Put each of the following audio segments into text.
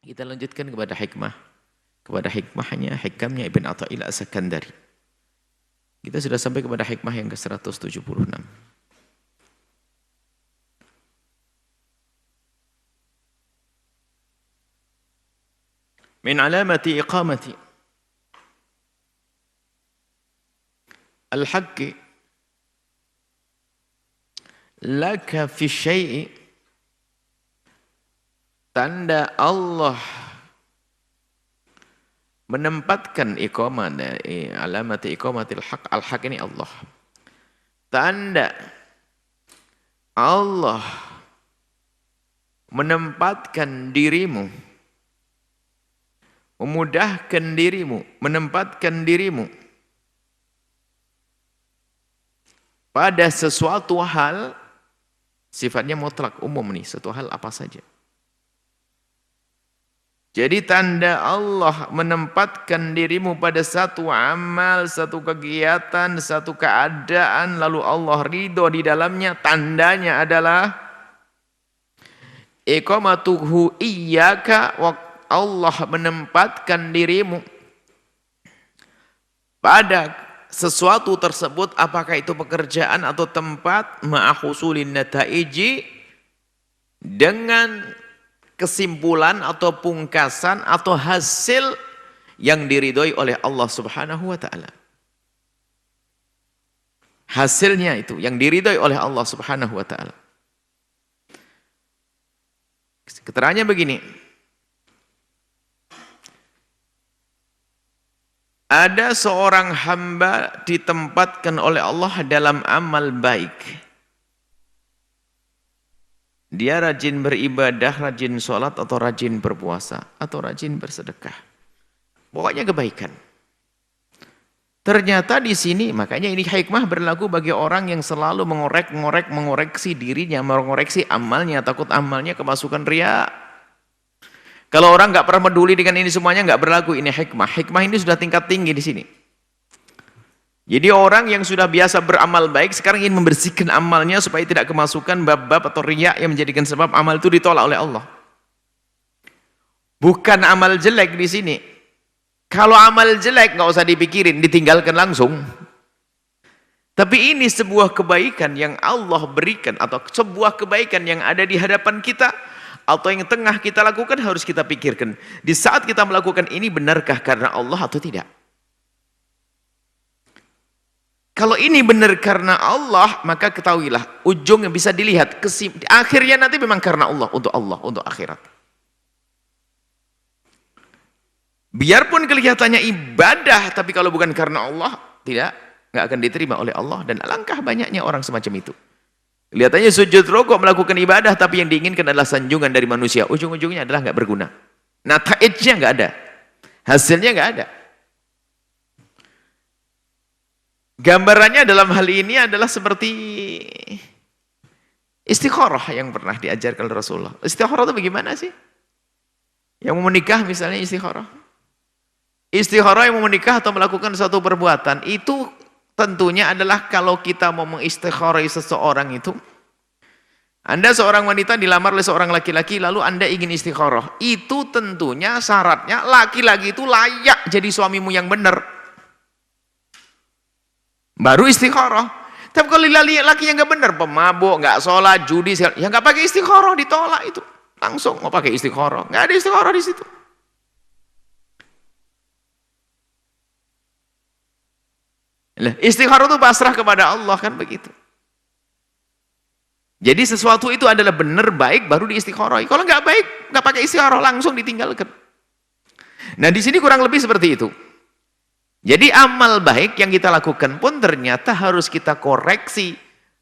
Kita lanjutkan kepada hikmah. Kepada hikmahnya, hikamnya Ibn Atha'illah As-Sakandari. Kita sudah sampai kepada hikmah yang ke-176. Min alamati iqamati al-haqqi laka fi syai'i, tanda Allah menempatkan iqamah, alamati iqamatil haq, al-haq ini Allah. Tanda Allah menempatkan dirimu, memudahkan dirimu, menempatkan dirimu pada sesuatu hal, sifatnya mutlak, umum nih, suatu hal apa saja. Jadi tanda Allah menempatkan dirimu pada satu amal, satu kegiatan, satu keadaan, lalu Allah ridho di dalamnya, tandanya adalah iqamatuhu iyyaka, Allah menempatkan dirimu pada sesuatu tersebut, apakah itu pekerjaan atau tempat, ma'ahusulin nataiji, dengan kesimpulan atau pungkasan atau hasil yang diridhoi oleh Allah Subhanahu wa taala. Hasilnya itu yang diridhoi oleh Allah Subhanahu wa taala. Keterangannya begini. Ada seorang hamba ditempatkan oleh Allah dalam amal baik. Dia rajin beribadah, rajin sholat, atau rajin berpuasa, atau rajin bersedekah. Pokoknya kebaikan. Ternyata di sini, makanya ini hikmah berlaku bagi orang yang selalu mengoreksi dirinya, mengoreksi amalnya, takut amalnya kemasukan riya. Kalau orang nggak pernah peduli dengan ini semuanya, nggak berlaku ini hikmah. Hikmah ini sudah tingkat tinggi di sini. Jadi orang yang sudah biasa beramal baik sekarang ingin membersihkan amalnya supaya tidak kemasukan bab-bab atau riya yang menjadikan sebab amal itu ditolak oleh Allah. Bukan amal jelek di sini. Kalau amal jelek nggak usah dipikirin, ditinggalkan langsung. Tapi ini sebuah kebaikan yang Allah berikan, atau sebuah kebaikan yang ada di hadapan kita, atau yang tengah kita lakukan, harus kita pikirkan. Di saat kita melakukan ini, benarkah karena Allah atau tidak? Kalau ini benar karena Allah, maka ketahuilah ujung yang bisa dilihat, akhirnya nanti memang karena Allah, untuk akhirat. Biarpun kelihatannya ibadah, tapi kalau bukan karena Allah, nggak akan diterima oleh Allah. Dan alangkah banyaknya orang semacam itu. Kelihatannya sujud rukuk melakukan ibadah, tapi yang diinginkan adalah sanjungan dari manusia. Ujung-ujungnya adalah nggak berguna. Nataijnya nggak ada, hasilnya nggak ada. Gambarannya dalam hal ini adalah seperti istikharah yang pernah diajarkan oleh Rasulullah. Istikharah itu bagaimana sih? Yang mau menikah misalnya istikharah. Istikharah yang mau menikah atau melakukan suatu perbuatan, itu tentunya adalah kalau kita mau mengistikharai seseorang itu, Anda seorang wanita dilamar oleh seorang laki-laki, lalu Anda ingin istikharah. Itu tentunya syaratnya laki-laki itu layak jadi suamimu yang benar. Baru istikharah. Tapi kalau laki yang nggak benar, pemabuk, nggak sholat, judi, ya nggak pakai istikharah, ditolak itu. Langsung mau pakai istikharah, nggak ada istikharah di situ. Istikharah itu pasrah kepada Allah, kan begitu. Jadi sesuatu itu adalah benar baik baru diistikharah. Kalau nggak baik, nggak pakai istikharah, langsung ditinggalkan. Nah di sini kurang lebih seperti itu. Jadi amal baik yang kita lakukan pun ternyata harus kita koreksi.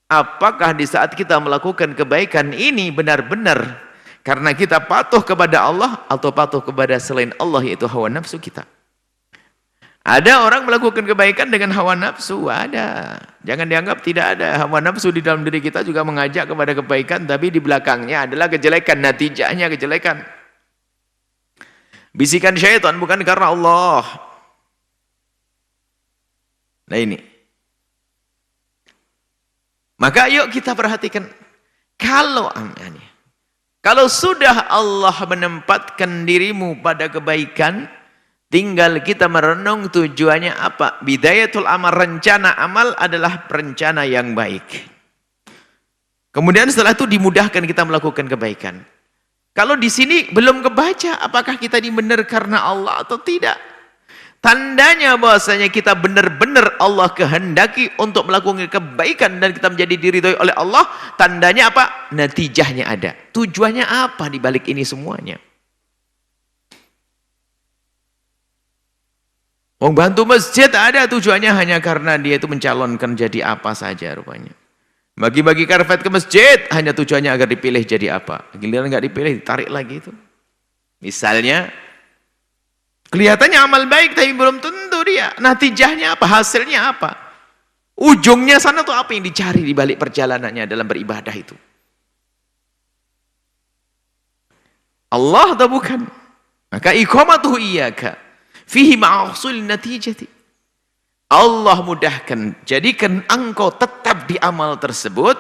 Apakah di saat kita melakukan kebaikan ini benar-benar karena kita patuh kepada Allah atau patuh kepada selain Allah, yaitu hawa nafsu kita. Ada orang melakukan kebaikan dengan hawa nafsu, ada. Jangan dianggap tidak ada. Hawa nafsu di dalam diri kita juga mengajak kepada kebaikan, tapi di belakangnya adalah kejelekan, natijahnya kejelekan. Bisikan syaitan bukan karena Allah. Nah ini. Maka yuk kita perhatikan. Kalau Kalau sudah Allah menempatkan dirimu pada kebaikan, tinggal kita merenung tujuannya apa. Bidayatul amal, rencana amal adalah rencana yang baik. Kemudian setelah itu dimudahkan kita melakukan kebaikan. Kalau di sini belum kebaca, apakah kita ini benar karena Allah atau tidak? Tandanya bahwasanya kita benar-benar Allah kehendaki untuk melakukan kebaikan dan kita menjadi diridhoi oleh Allah. Tandanya apa? Natijahnya ada. Tujuannya apa di balik ini semuanya? Membantu masjid ada tujuannya hanya karena dia itu mencalonkan jadi apa saja rupanya. Bagi-bagi karpet ke masjid hanya tujuannya agar dipilih jadi apa. Giliran nggak dipilih ditarik lagi itu. Misalnya kelihatannya amal baik tapi belum tentu dia. Natijahnya apa? Hasilnya apa? Ujungnya sana tuh apa yang dicari di balik perjalanannya dalam beribadah itu? Allah atau bukan? Maka iqamatuhu iyyaka fihi ma'husul natijati. Allah mudahkan, jadikan engkau tetap di amal tersebut.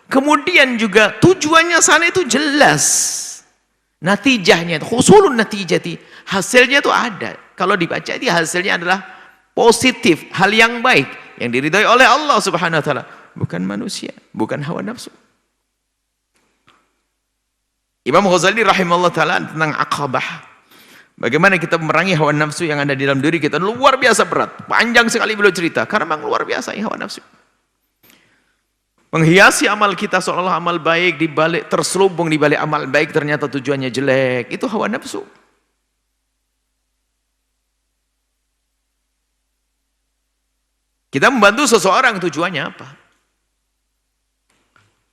Kemudian juga tujuannya sana itu jelas. Natijahnya, husulun natijati, hasilnya itu ada. Kalau dibaca itu hasilnya adalah positif, hal yang baik yang diridhai oleh Allah Subhanahu wa taala, bukan manusia, bukan hawa nafsu. Imam Ghazali rahimahullah taala tentang Aqabah, bagaimana kita memerangi hawa nafsu yang ada di dalam diri kita, luar biasa berat, panjang sekali beliau cerita, karena memang luar biasa hawa nafsu. Menghiasi amal kita seolah-olah amal baik, dibalik terselubung di balik amal baik ternyata tujuannya jelek, itu hawa nafsu. Kita membantu seseorang tujuannya apa?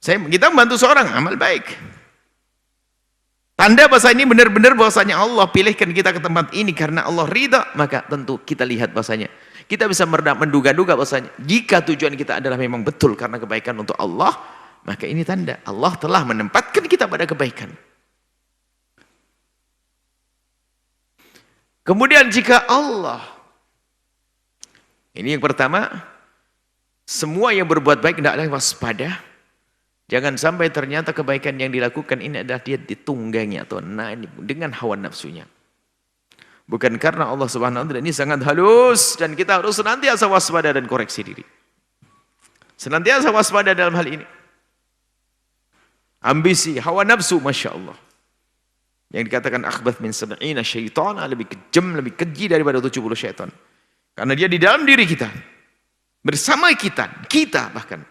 Kita membantu seorang amal baik. Tanda bahasa ini benar-benar bahwasanya Allah pilihkan kita ke tempat ini karena Allah ridha, maka tentu kita lihat bahasanya. Kita bisa menduga-duga bahasanya jika tujuan kita adalah memang betul karena kebaikan untuk Allah, maka ini tanda Allah telah menempatkan kita pada kebaikan. Kemudian jika Allah, ini yang pertama, semua yang berbuat baik hendaklah waspada. Jangan sampai ternyata kebaikan yang dilakukan ini adalah dia ditunggangi atau dengan hawa nafsunya. Bukan karena Allah Subhanahu wa taala, ini sangat halus dan kita harus senantiasa waspada dan koreksi diri. Senantiasa waspada dalam hal ini. Ambisi, hawa nafsu, Masya Allah. Yang dikatakan akhbath min sab'ina syaitan, lebih kejam, lebih keji daripada 70 syaitan. Karena dia di dalam diri kita. Bersama kita bahkan.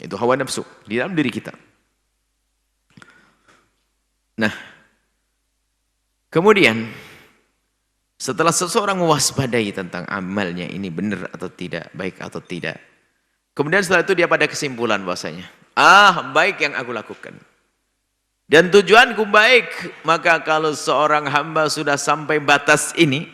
Itu hawa nafsu di dalam diri kita. Nah, kemudian setelah seseorang mewaspadai tentang amalnya ini benar atau tidak, baik atau tidak, kemudian setelah itu dia pada kesimpulan bahwasanya, baik yang aku lakukan dan tujuanku baik, maka kalau seorang hamba sudah sampai batas ini,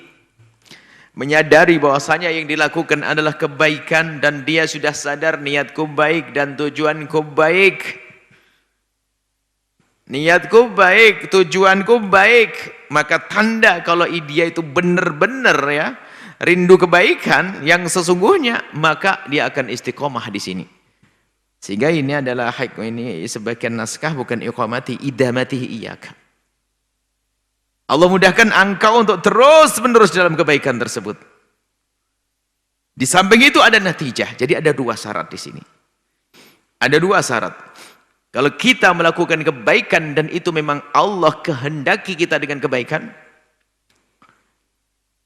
menyadari bahwasanya yang dilakukan adalah kebaikan dan dia sudah sadar niatku baik dan tujuanku baik. Niatku baik, tujuanku baik, maka tanda kalau dia itu benar-benar ya rindu kebaikan yang sesungguhnya, maka dia akan istiqomah di sini. Sehingga ini adalah ini sebagian naskah bukan iqamati idamatihi iyyaka. Allah mudahkan engkau untuk terus-menerus dalam kebaikan tersebut. Di samping itu ada natijah. Jadi ada dua syarat di sini. Ada dua syarat. Kalau kita melakukan kebaikan dan itu memang Allah kehendaki kita dengan kebaikan,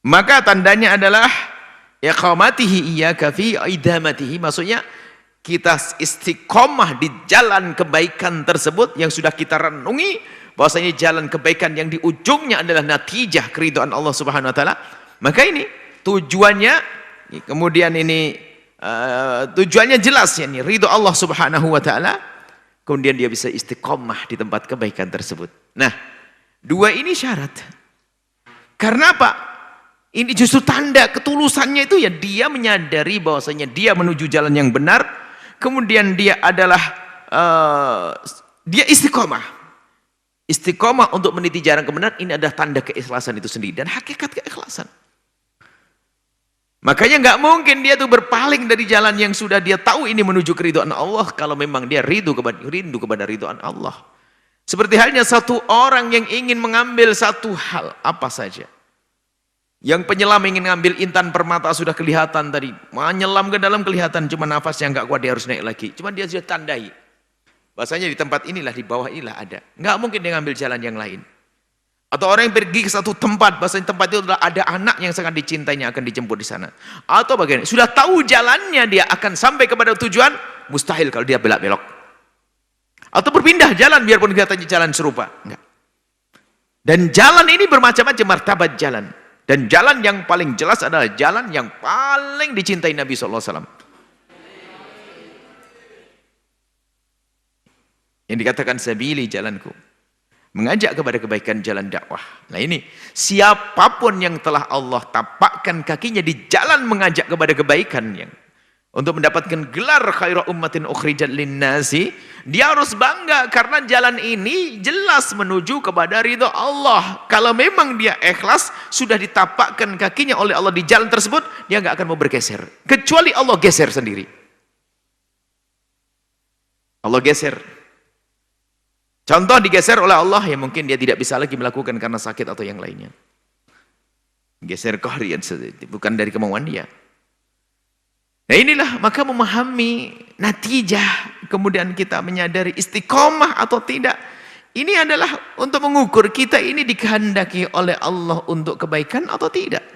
maka tandanya adalah iqamatihi iyyaka fi idamatihi, maksudnya kita istiqomah di jalan kebaikan tersebut yang sudah kita renungi, bahwasanya jalan kebaikan yang di ujungnya adalah natijah keridhaan Allah Subhanahu wa taala. Maka ini tujuannya, kemudian ini tujuannya jelas ya, ini ridho Allah Subhanahu wa taala. Kemudian dia bisa istiqomah di tempat kebaikan tersebut. Nah, dua ini syarat. Karena apa? Ini justru tanda ketulusannya itu ya dia menyadari bahwasanya dia menuju jalan yang benar, kemudian dia adalah dia istiqomah. Istiqomah untuk meniti jalan kebenaran, ini adalah tanda keikhlasan itu sendiri dan hakikat keikhlasan. Makanya nggak mungkin dia tuh berpaling dari jalan yang sudah dia tahu ini menuju keridhaan Allah kalau memang dia rindu kepada ridhaan Allah. Seperti halnya satu orang yang ingin mengambil satu hal, apa saja. Yang penyelam ingin mengambil intan permata sudah kelihatan tadi. Menyelam ke dalam kelihatan, cuma nafasnya nggak kuat, dia harus naik lagi. Cuma dia sudah tandai. Bahasanya di tempat inilah, di bawah inilah ada. Nggak mungkin dia ngambil jalan yang lain. Atau orang yang pergi ke satu tempat, bahasanya tempat itu adalah ada anak yang sangat dicintainya akan dijemput di sana. Atau bagaimana? Sudah tahu jalannya dia akan sampai kepada tujuan, mustahil kalau dia belok-belok. Atau berpindah jalan biarpun kelihatannya jalan serupa. Enggak. Dan jalan ini bermacam-macam martabat jalan. Dan jalan yang paling jelas adalah jalan yang paling dicintai Nabi SAW. Yang dikatakan sabili, jalanku. Mengajak kepada kebaikan, jalan dakwah. Nah ini, siapapun yang telah Allah tapakkan kakinya di jalan mengajak kepada kebaikan, yang untuk mendapatkan gelar khairu ummatin ukhrijat linnasi, dia harus bangga karena jalan ini jelas menuju kepada ridha Allah. Kalau memang dia ikhlas, sudah ditapakkan kakinya oleh Allah di jalan tersebut, dia nggak akan mau bergeser. Kecuali Allah geser sendiri. Allah geser. Contoh digeser oleh Allah, ya mungkin dia tidak bisa lagi melakukan karena sakit atau yang lainnya. Geser qahriyan, bukan dari kemauan dia. Nah inilah, maka memahami natijah, kemudian kita menyadari istiqomah atau tidak. Ini adalah untuk mengukur kita ini dikehendaki oleh Allah untuk kebaikan atau tidak.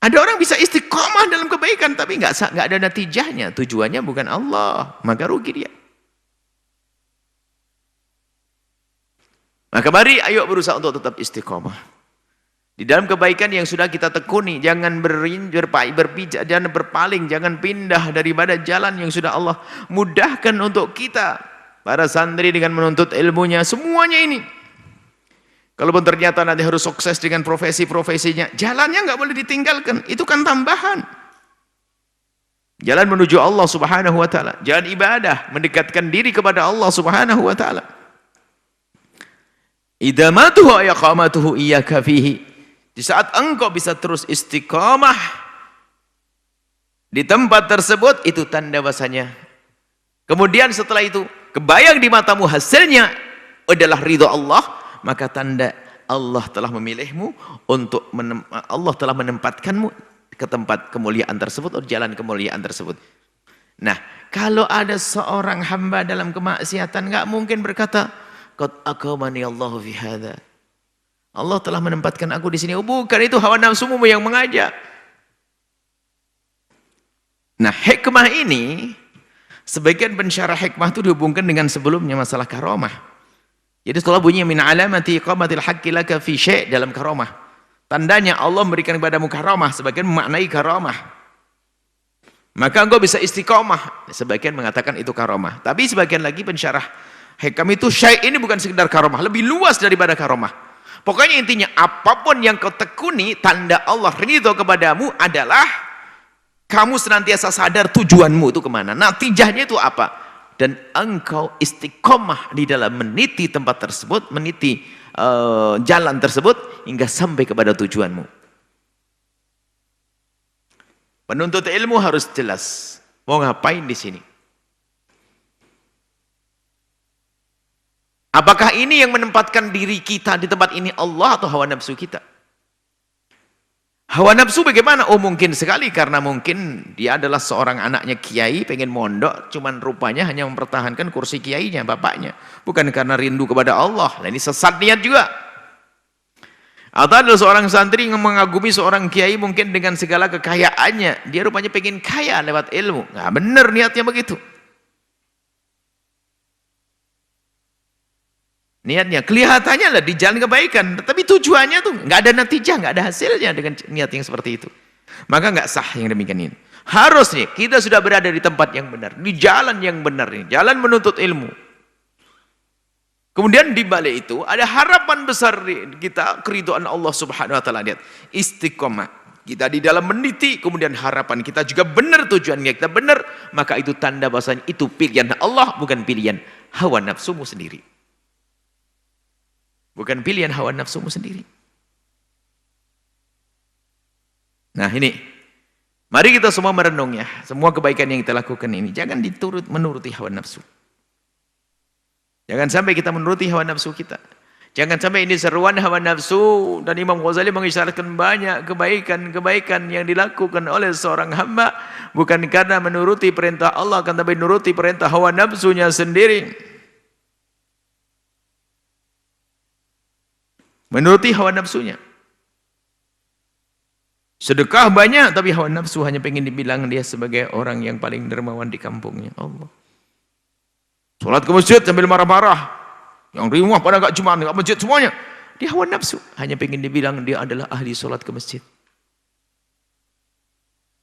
Ada orang bisa istiqomah dalam kebaikan tapi nggak ada natijahnya, tujuannya bukan Allah, maka rugi dia. Maka mari ayo berusaha untuk tetap istiqomah. Di dalam kebaikan yang sudah kita tekuni, jangan berpijak, jangan berpaling, jangan pindah daripada jalan yang sudah Allah mudahkan untuk kita. Para santri dengan menuntut ilmunya, semuanya ini. Kalaupun ternyata nanti harus sukses dengan profesi-profesinya, jalannya nggak boleh ditinggalkan, itu kan tambahan. Jalan menuju Allah Subhanahu wa taala, jalan ibadah, mendekatkan diri kepada Allah Subhanahu wa taala. Idamatuhu ayaqamatuhu iyyaka fihi. Di saat engkau bisa terus istiqamah di tempat tersebut, itu tanda bahasanya. Kemudian setelah itu, kebayang di matamu hasilnya adalah ridha Allah, maka tanda Allah telah memilihmu untuk Allah telah menempatkanmu ke tempat kemuliaan tersebut, atau jalan kemuliaan tersebut. Nah, kalau ada seorang hamba dalam kemaksiatan, nggak mungkin berkata, qad aqamani Allahu fi hadza. Allah telah menempatkan aku di sini. Oh, bukan, itu hawa nafsumu yang mengajak. Nah, hikmah ini, sebagian pensyarah hikmah itu dihubungkan dengan sebelumnya masalah karomah. Jadi setelah bunyi min alamati iqamatil haqqi laka fi syai' dalam karomah. Tandanya Allah memberikan kepadamu karomah, sebagian memaknai karomah. Maka engkau bisa istiqomah. Sebagian mengatakan itu karomah. Tapi sebagian lagi pensyarah hikam itu syai' ini bukan sekedar karomah, lebih luas daripada karomah. Pokoknya intinya apapun yang kau tekuni, tanda Allah ridho kepadamu adalah kamu senantiasa sadar tujuanmu itu kemana, natijahnya itu apa, dan engkau istiqomah di dalam meniti tempat tersebut, meniti jalan tersebut hingga sampai kepada tujuanmu. Penuntut ilmu harus jelas mau ngapain di sini. Apakah ini yang menempatkan diri kita di tempat ini Allah atau hawa nafsu kita? Hawa nafsu bagaimana? Oh, mungkin sekali karena mungkin dia adalah seorang anaknya kiai, pengen mondok, cuman rupanya hanya mempertahankan kursi kiainya, bapaknya. Bukan karena rindu kepada Allah. Nah, ini sesat niat juga. Atau adalah seorang santri yang mengagumi seorang kiai mungkin dengan segala kekayaannya. Dia rupanya pengen kaya lewat ilmu. Nggak benar niatnya begitu. Niatnya kelihatannya lah di jalan kebaikan, tapi tujuannya tuh nggak ada natijah, nggak ada hasilnya dengan niat yang seperti itu. Maka nggak sah yang demikian ini. Harus nih kita sudah berada di tempat yang benar, di jalan yang benar ini, jalan menuntut ilmu. Kemudian di balik itu ada harapan besar kita, keridhaan Allah Subhanahu wa taala. Lihat, istiqomah. Kita di dalam meniti, kemudian harapan kita juga benar, tujuannya kita benar, maka itu tanda bahasanya itu pilihan Allah, bukan pilihan hawa nafsumu sendiri. Bukan pilihan hawa nafsumu sendiri. Nah ini, mari kita semua merenung ya, semua kebaikan yang kita lakukan ini, jangan menuruti hawa nafsu. Jangan sampai kita menuruti hawa nafsu kita. Jangan sampai ini seruan hawa nafsu. Dan Imam Ghazali mengisyaratkan banyak kebaikan-kebaikan yang dilakukan oleh seorang hamba. Bukan karena menuruti perintah Allah, akan tapi menuruti perintah hawa nafsunya sendiri. Menuruti hawa nafsunya. Sedekah banyak, tapi hawa nafsu hanya pengen dibilang dia sebagai orang yang paling dermawan di kampungnya. Allah. Sholat ke masjid sambil marah-marah. Yang di rumah pada enggak cuma enggak masjid semuanya. Dia hawa nafsu, hanya pengen dibilang dia adalah ahli sholat ke masjid.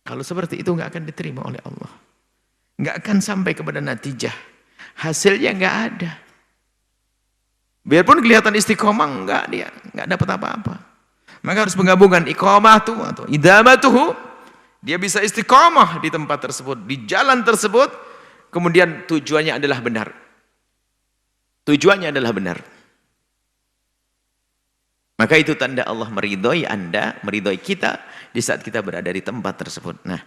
Kalau seperti itu enggak akan diterima oleh Allah. Enggak akan sampai kepada natijah. Hasilnya enggak ada. Biarpun kelihatan istiqomah, enggak dapat apa-apa. Maka harus menggabungkan iqamah atau idamatuhu. Dia bisa istiqomah di tempat tersebut, di jalan tersebut, kemudian tujuannya adalah benar. Tujuannya adalah benar. Maka itu tanda Allah meridhoi Anda, meridhoi kita di saat kita berada di tempat tersebut. Nah,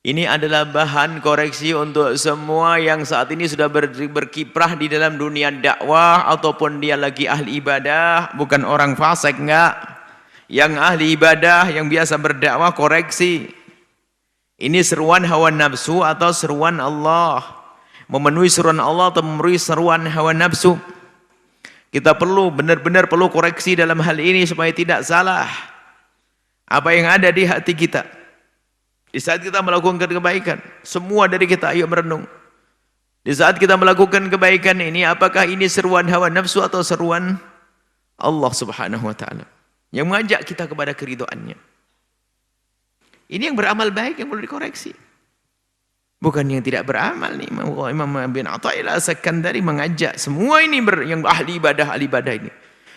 ini adalah bahan koreksi untuk semua yang saat ini sudah berkiprah di dalam dunia dakwah ataupun dia lagi ahli ibadah, bukan orang fasik, enggak. Yang ahli ibadah, yang biasa berdakwah, koreksi. Ini seruan hawa nafsu atau seruan Allah? Memenuhi seruan Allah atau memenuhi seruan hawa nafsu? Kita benar-benar perlu koreksi dalam hal ini supaya tidak salah apa yang ada di hati kita. Di saat kita melakukan kebaikan, semua dari kita ayo merenung. Di saat kita melakukan kebaikan ini, apakah ini seruan hawa nafsu atau seruan Allah Subhanahu wa taala yang mengajak kita kepada keridhaannya? Ini yang beramal baik yang perlu dikoreksi. Bukan yang tidak beramal nih. Imam bin Athaillah As-Sakandari mengajak semua ini yang ahli ibadah ini.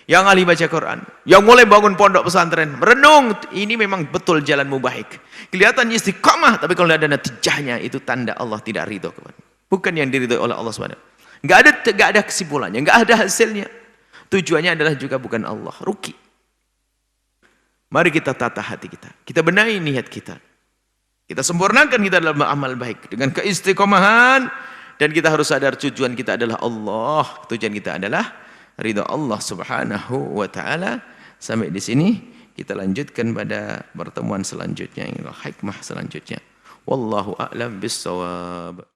Yang ahli baca Quran, yang mulai bangun pondok pesantren, merenung, ini memang betul jalanmu baik. Kelihatan istiqamah, tapi kalau tidak ada natijahnya, itu tanda Allah tidak ridho kepada. Bukan yang diridhoi oleh Allah SWT. Enggak ada kesimpulannya, enggak ada hasilnya. Tujuannya adalah juga bukan Allah, rugi. Mari kita tata hati kita. Kita benahi niat kita. Kita sempurnakan kita dalam amal baik dengan keistiqomahan, dan kita harus sadar tujuan kita adalah Allah. Tujuan kita adalah ridha Allah Subhanahu wa taala. Sampai di sini kita lanjutkan pada pertemuan selanjutnya, hikmah selanjutnya. Wallahu a'lam bissawab.